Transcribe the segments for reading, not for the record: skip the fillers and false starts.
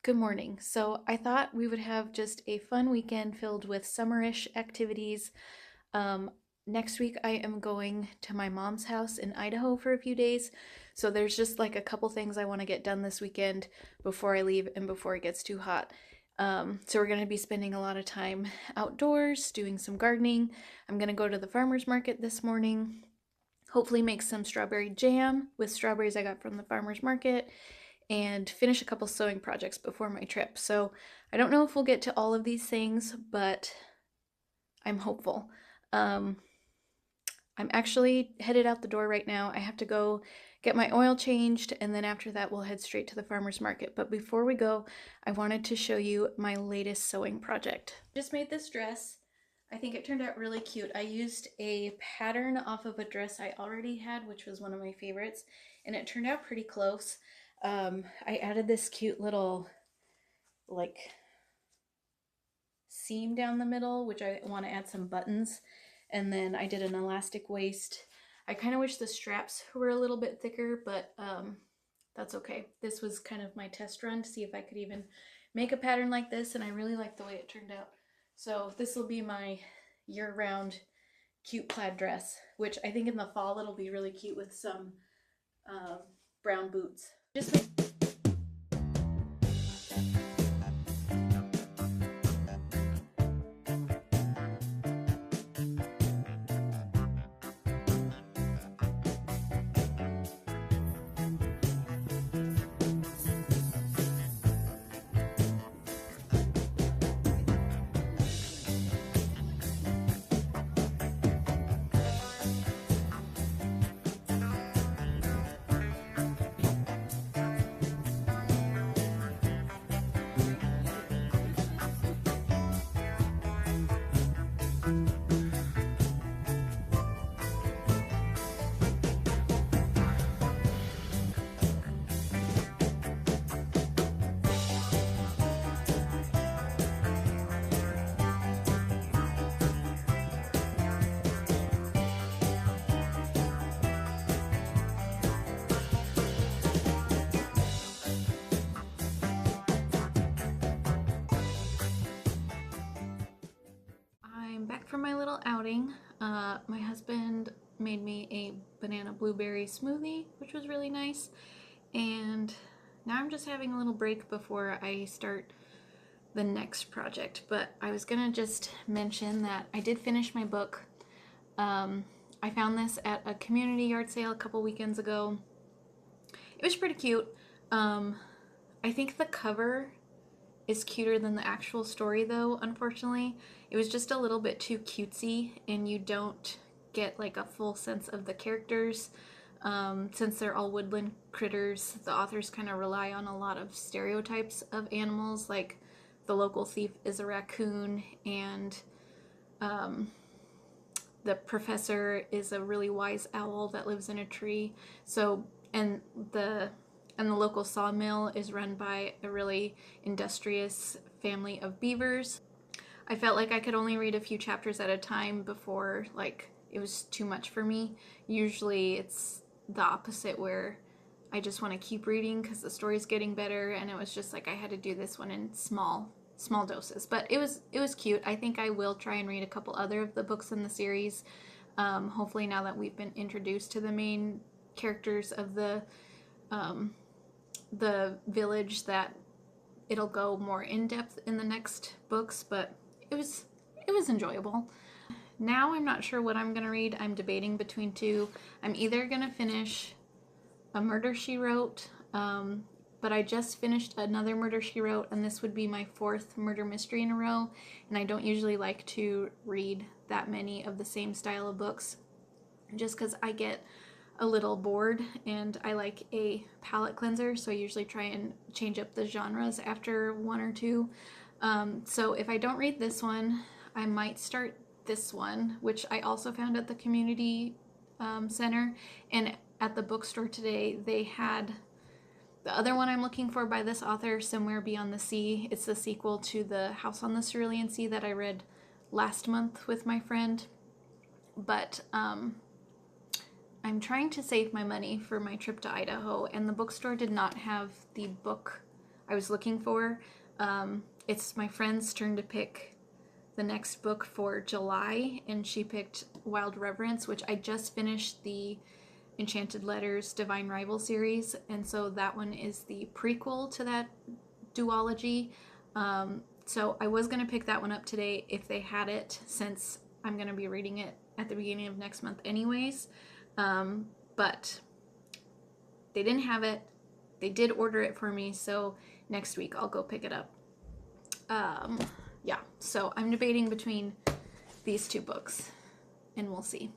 Good morning. So I thought we would have just a fun weekend filled with summerish activities. Um, Next week I am going to my mom's house in Idaho for a few days. So there's just like a couple things I want to get done this weekend before I leave and before it gets too hot. So we're going to be spending a lot of time outdoors, doing some gardening. I'm going to go to the farmer's market this morning, hopefully make some strawberry jam with strawberries I got from the farmer's market, and finish a couple sewing projects before my trip. So I don't know if we'll get to all of these things, but I'm hopeful. Um, I'm actually headed out the door right now. I have to go get my oil changed, and then after that, we'll head straight to the farmer's market. But before we go, I wanted to show you my latest sewing project. Just made this dress. I think it turned out really cute. I used a pattern off of a dress I already had, which was one of my favorites, and it turned out pretty close. I added this cute little like seam down the middle, which I want to add some buttons, and then I did an elastic waist. I kind of wish the straps were a little bit thicker, but that's okay. This was kind of my test run to see if I could even make a pattern like this, and I really like the way it turned out. So this will be my year-round cute plaid dress, which I think in the fall it'll be really cute with some brown boots. I'm back from my little outing. My husband made me a banana blueberry smoothie, which was really nice. And now I'm just having a little break before I start the next project. But I was gonna just mention that I did finish my book. I found this at a community yard sale a couple weekends ago. It was pretty cute. I think the cover is cuter than the actual story, though, unfortunately. It was just a little bit too cutesy, and you don't get like a full sense of the characters. Since they're all woodland critters, the authors kind of rely on a lot of stereotypes of animals, like the local thief is a raccoon, and the professor is a really wise owl that lives in a tree. So, and the local sawmill is run by a really industrious family of beavers. I felt like I could only read a few chapters at a time before like it was too much for me. Usually it's the opposite, where I just want to keep reading because the story's getting better, and it was just like I had to do this one in small doses. But it was cute. I think I will try and read a couple other of the books in the series. Hopefully now that we've been introduced to the main characters of the village, that it'll go more in depth in the next books. But it was enjoyable. Now I'm not sure what I'm gonna read. I'm debating between two. I'm either gonna finish a Murder She Wrote, but I just finished another Murder She Wrote, and this would be my fourth murder mystery in a row, and I don't usually like to read that many of the same style of books just because I get a little bored, and I like a palate cleanser, so I usually try and change up the genres after one or two. So if I don't read this one, I might start this one, which I also found at the community center, and at the bookstore today they had the other one I'm looking for by this author, Somewhere Beyond the Sea. It's the sequel to the House on the Cerulean Sea that I read last month with my friend. But I'm trying to save my money for my trip to Idaho, and the bookstore did not have the book I was looking for. It's my friend's turn to pick the next book for July, and she picked Wild Reverence, which I just finished the Enchanted Letters Divine Rival series, and so that one is the prequel to that duology. So I was going to pick that one up today if they had it, since I'm going to be reading it at the beginning of next month anyways. But they didn't have it. They did order it for me, so next week I'll go pick it up. Yeah, so I'm debating between these two books, and we'll see.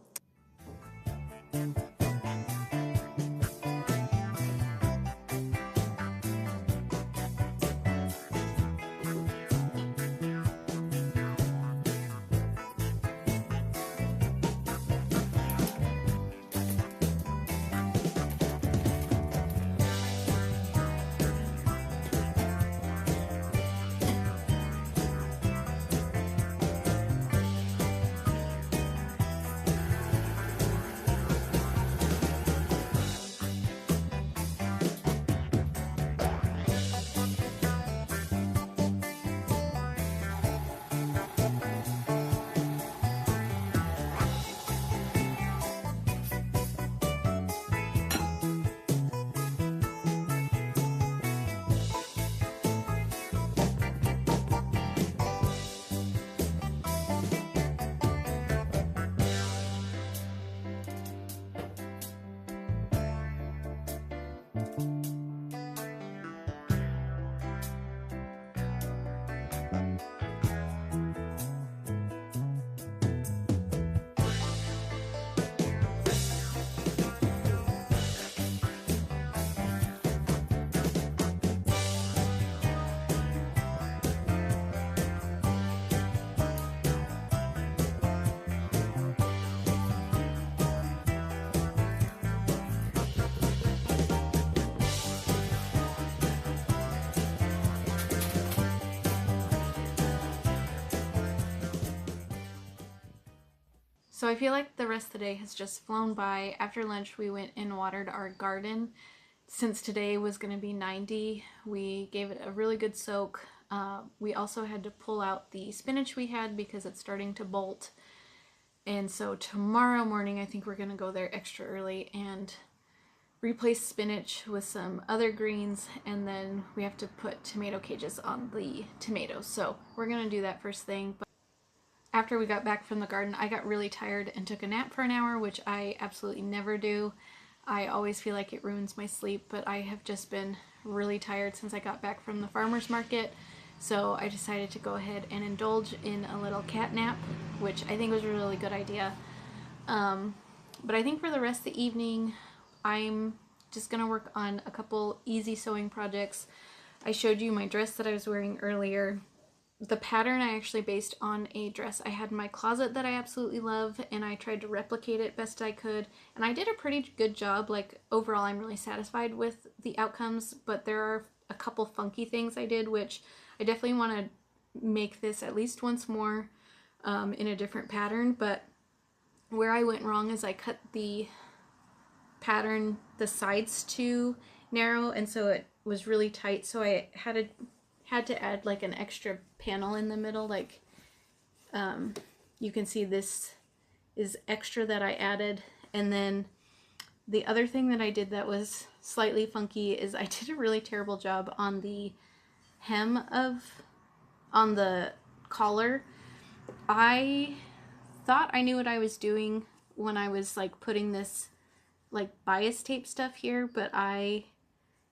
So I feel like the rest of the day has just flown by. After lunch, we went and watered our garden. Since today was going to be 90, we gave it a really good soak. We also had to pull out the spinach we had because it's starting to bolt. And so tomorrow morning, I think we're going to go there extra early and replace spinach with some other greens, and then we have to put tomato cages on the tomatoes. So we're going to do that first thing. But after we got back from the garden, I got really tired and took a nap for an hour, which I absolutely never do. I always feel like it ruins my sleep, but I have just been really tired since I got back from the farmer's market. So I decided to go ahead and indulge in a little cat nap, which I think was a really good idea. But I think for the rest of the evening, I'm just going to work on a couple easy sewing projects. I showed you my dress that I was wearing earlier. The pattern I actually based on a dress I had in my closet that I absolutely love, and I tried to replicate it best I could, and I did a pretty good job. Like, overall I'm really satisfied with the outcomes, but there are a couple funky things I did, which I definitely want to make this at least once more in a different pattern. But where I went wrong is I cut the pattern, the sides too narrow, and so it was really tight, so I had to add like an extra panel in the middle. Like you can see this is extra that I added. And then the other thing that I did that was slightly funky is I did a really terrible job on the hem on the collar. I thought I knew what I was doing when I was like putting this like bias tape stuff here, but I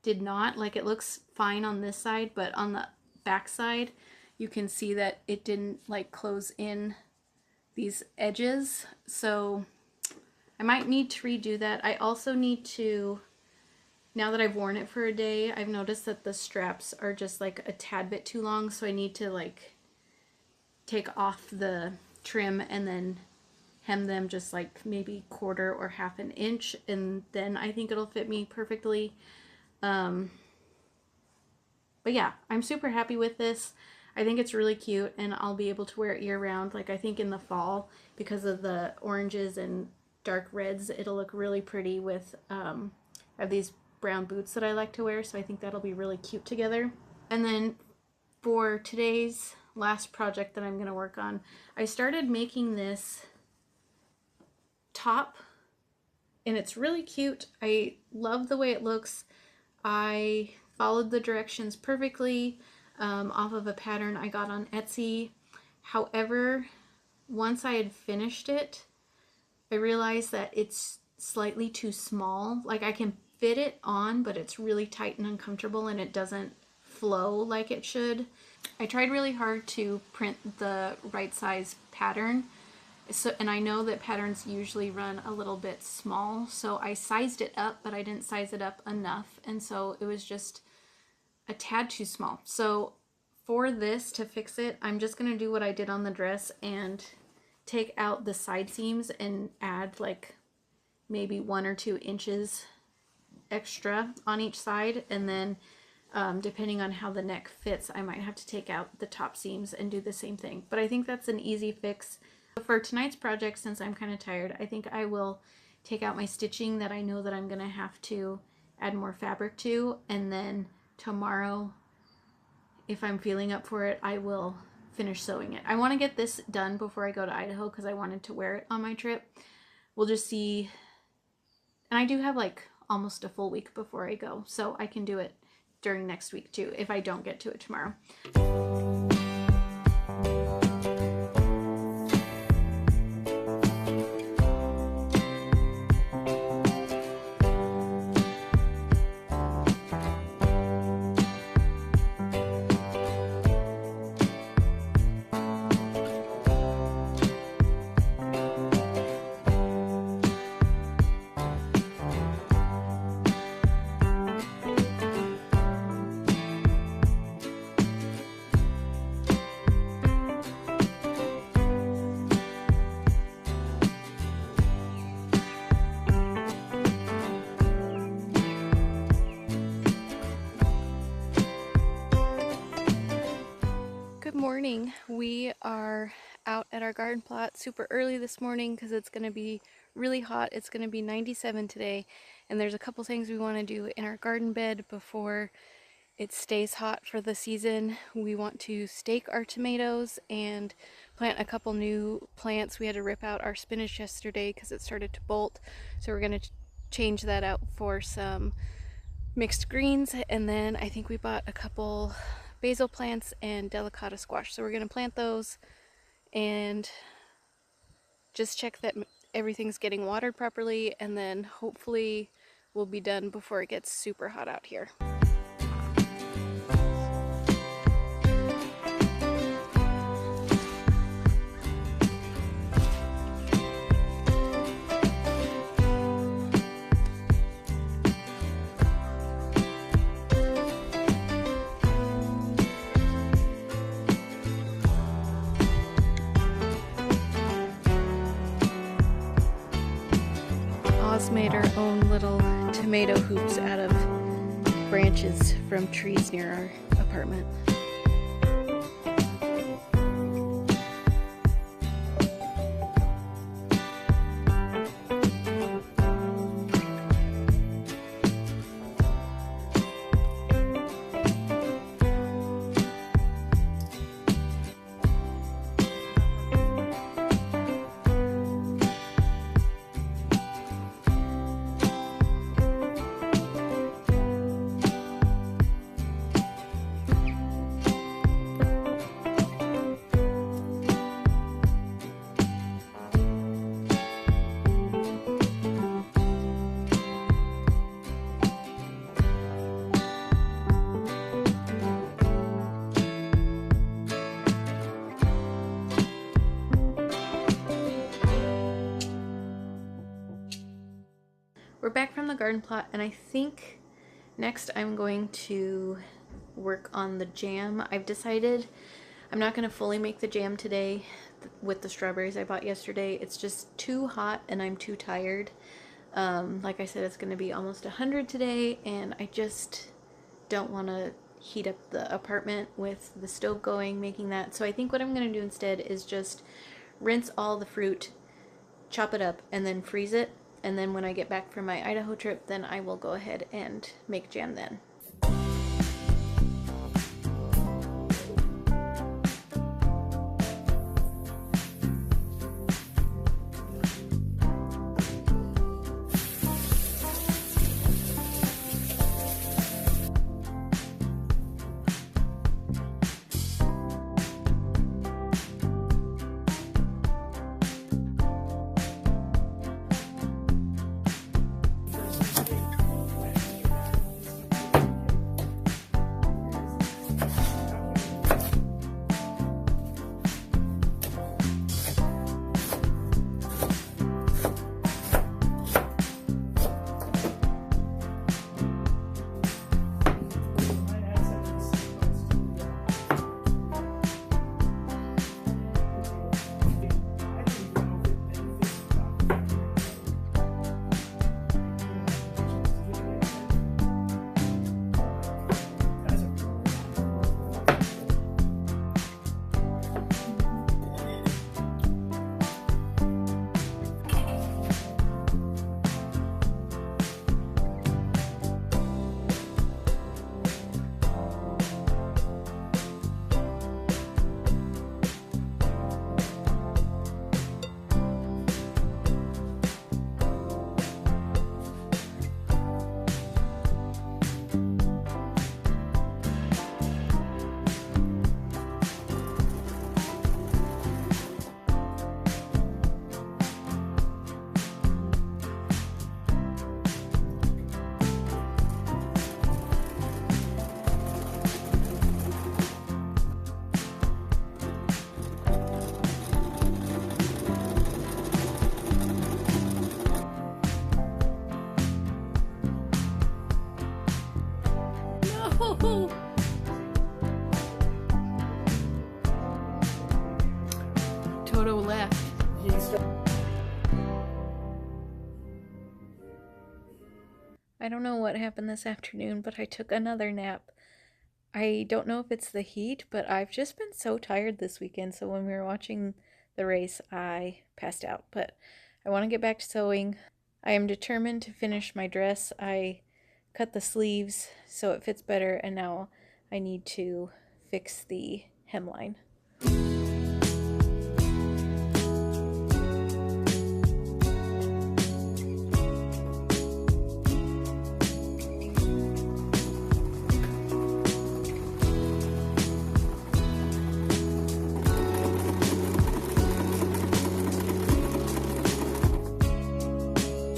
did not. Like, it looks fine on this side, but on the back side you can see that it didn't like close in these edges, so I might need to redo that. I also need to, now that I've worn it for a day, I've noticed that the straps are just like a tad bit too long, so I need to like take off the trim and then hem them just like maybe quarter or half an inch, and then I think it'll fit me perfectly. But yeah, I'm super happy with this. I think it's really cute, and I'll be able to wear it year round. Like, I think in the fall, because of the oranges and dark reds, it'll look really pretty with, I have these brown boots that I like to wear, so I think that'll be really cute together. And then for today's last project that I'm going to work on, I started making this top, and it's really cute. I love the way it looks. I followed the directions perfectly off of a pattern I got on Etsy. However, once I had finished it, I realized that it's slightly too small. Like, I can fit it on, but it's really tight and uncomfortable, and it doesn't flow like it should. I tried really hard to print the right size pattern. So, and I know that patterns usually run a little bit small, so I sized it up, but I didn't size it up enough, and so it was just a tad too small. So for this, to fix it, I'm just going to do what I did on the dress and take out the side seams and add like maybe 1 or 2 inches extra on each side, and then depending on how the neck fits, I might have to take out the top seams and do the same thing. But I think that's an easy fix. For tonight's project, since I'm kind of tired, I think I will take out my stitching that I know that I'm going to have to add more fabric to, and then tomorrow, if I'm feeling up for it, I will finish sewing it. I want to get this done before I go to Idaho because I wanted to wear it on my trip. We'll just see. And I do have like almost a full week before I go, so I can do it during next week too if I don't get to it tomorrow. Good morning. We are out at our garden plot super early this morning because it's going to be really hot. It's going to be 97 today, and there's a couple things we want to do in our garden bed before it stays hot for the season. We want to stake our tomatoes and plant a couple new plants. We had to rip out our spinach yesterday because it started to bolt, so we're going to change that out for some mixed greens. And then I think we bought a couple basil plants and delicata squash, so we're going to plant those and just check that everything's getting watered properly, and then hopefully we'll be done before it gets super hot out here. Oz made our own little tomato hoops out of branches from trees near our apartment. We're back from the garden plot, and I think next I'm going to work on the jam. I've decided I'm not going to fully make the jam today with the strawberries I bought yesterday. It's just too hot and I'm too tired. Like I said, it's going to be almost 100 today, and I just don't want to heat up the apartment with the stove going, making that. So I think what I'm going to do instead is just rinse all the fruit, chop it up, and then freeze it. And then when I get back from my Idaho trip, then I will go ahead and make jam then. Toto left. I don't know what happened this afternoon, but I took another nap. I don't know if it's the heat, but I've just been so tired this weekend. So when we were watching the race, I passed out. But I want to get back to sewing. I am determined to finish my dress. I cut the sleeves so it fits better, and now I need to fix the hemline.